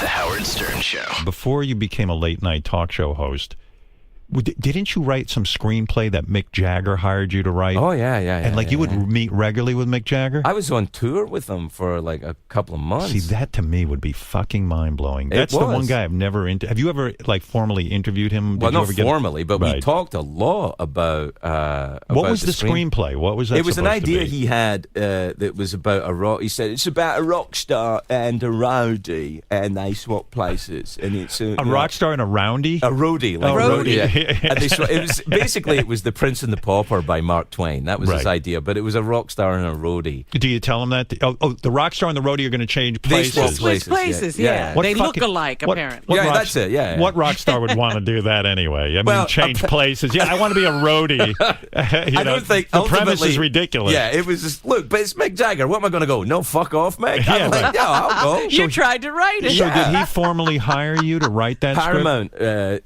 The Howard Stern Show. Before you became a late-night talk show host, didn't you write some screenplay that Mick Jagger hired you to write? Oh, yeah. And you would meet regularly with Mick Jagger? I was on tour with him for like a couple of months. See, that to me would be fucking mind-blowing. That's the one guy I've never... Have you ever formally interviewed him? Well, not formally, but we talked a lot about what was the screenplay? What was that? It was an idea he had that was about a rock... He said, it's about a rock star and a rowdy, and they swap places. And it's a rock star and a roundy? A roadie. Like roadie. Yeah. And it was The Prince and the Pauper by Mark Twain. That was his idea, but it was a rock star and a roadie. Do you tell him that? The rock star and the roadie are going to change places. They swap places, yeah. They look alike, apparently. That's it, yeah. What rock star would want to do that anyway? I mean, change places. Yeah, I want to be a roadie. I don't think the premise is ridiculous. Yeah, it was just, look, but it's Mick Jagger. What am I going to go? No, fuck off, Mick. I'll go. You tried to write it. So did he formally hire you to write that Paramount,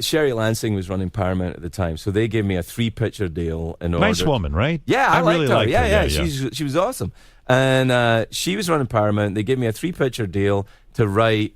Sherry Lansing was running Paramount at the time, so they gave me a 3-picture deal in order. Nice woman, right? Yeah, I really liked her. Yeah. She was awesome. And she was running Paramount. They gave me a 3-picture deal to write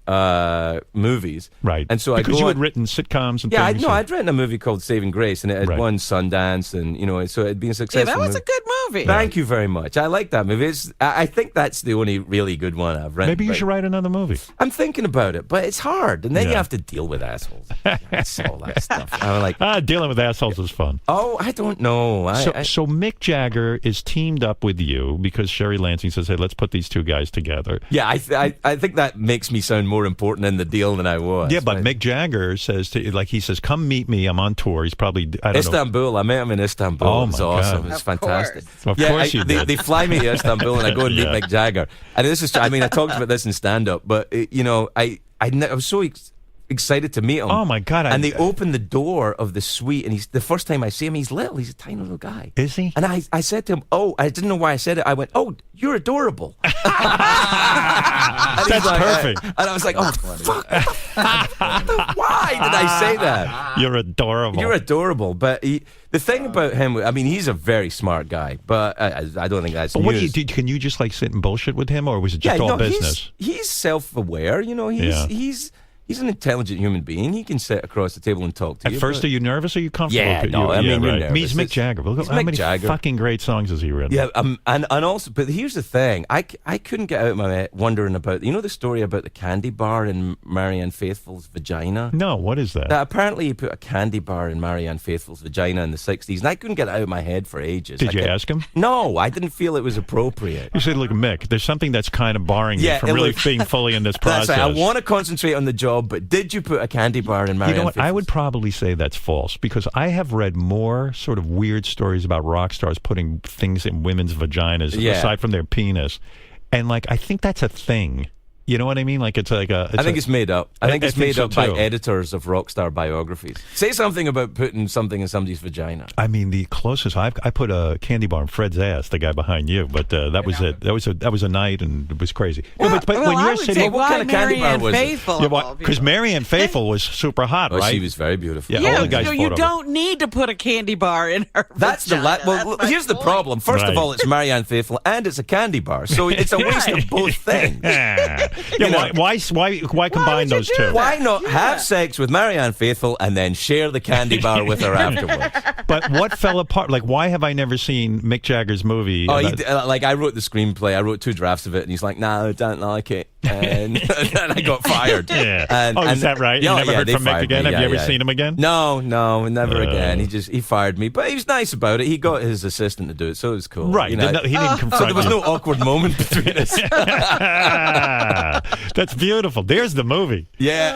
movies. Right. And so because you had written sitcoms and things. I'd written a movie called Saving Grace, and it had won Sundance, and so it had been a successful that was a good movie. Thank you very much. I like that movie. I think that's the only really good one I've written. Maybe you should write another movie. I'm thinking about it, but it's hard, and then you have to deal with assholes. That's all that stuff. I'm like, dealing with assholes is fun. Oh, I don't know. So Mick Jagger is teamed up with you because Sherry Lansing says, "Hey, let's put these two guys together." Yeah, I think that makes me sound more important in the deal than I was. Yeah, but Mick Jagger says he says, "Come meet me. I'm on tour." He's probably Istanbul. I met him in Istanbul. Oh, it was awesome. It was fantastic. Of course you did. They fly me to Istanbul and I go and meet Mick Jagger. And this is, I talked about this in stand-up, but I was so excited to meet him. Oh my God! And they opened the door of the suite, and the first time I see him, he's little. He's a tiny little guy. Is he? And I said to him, "Oh, I didn't know why I said it." I went, "Oh, you're adorable." That's perfect. And I was like, "Oh, fuck! Why did I say that?" You're adorable. You're adorable. But the thing about him, he's a very smart guy, but I don't think that's. But what do you do? Can you just sit and bullshit with him, or was it just all business? He's self-aware. He's an intelligent human being. He can sit across the table and talk to you. At first, are you nervous? Or are you comfortable? Yeah, you're nervous. He's Mick Jagger. How many fucking great songs has he written? Yeah, and also, but here's the thing. I couldn't get out of my head wondering about, the story about the candy bar in Marianne Faithfull's vagina? No, what is that? That apparently he put a candy bar in Marianne Faithfull's vagina in the 60s, and I couldn't get it out of my head for ages. Did you ask him? No, I didn't feel it was appropriate. You said, look, Mick, there's something that's kind of barring you from really being fully in this process. That's right. I want to concentrate on the job, but did you put a candy bar in Marianne Faithfull's? I would probably say that's false, because I have read more sort of weird stories about rock stars putting things in women's vaginas aside from their penis, and I think that's a thing. You know what I mean? I think it's made up. I think it's made up by editors of rock star biographies. Say something about putting something in somebody's vagina. I mean, the closest I put a candy bar in Fred's ass, the guy behind you, but that was it. That was a night, and it was crazy. But when you're sitting, what kind of candy bar was it? Because Marianne Faithfull was super hot, right? She was very beautiful. Yeah, all the guys you don't need to put a candy bar in her. That's vagina. Here's the problem. First of all, it's Marianne Faithfull, and it's a candy bar, so it's a waste of both things. Why combine those two? Why not have sex with Marianne Faithfull and then share the candy bar with her afterwards? But what fell apart? Why have I never seen Mick Jagger's movie? I wrote the screenplay. I wrote 2 drafts of it, and he's like, "No, I don't like it." And then I got fired. Yeah. Is that right? You never heard from Mick again? Have you ever seen him again? No, never again. He fired me, but he was nice about it. He got his assistant to do it, so it was cool. Right. He didn't confront so there was no awkward moment between us. That's beautiful. There's the movie. Yeah.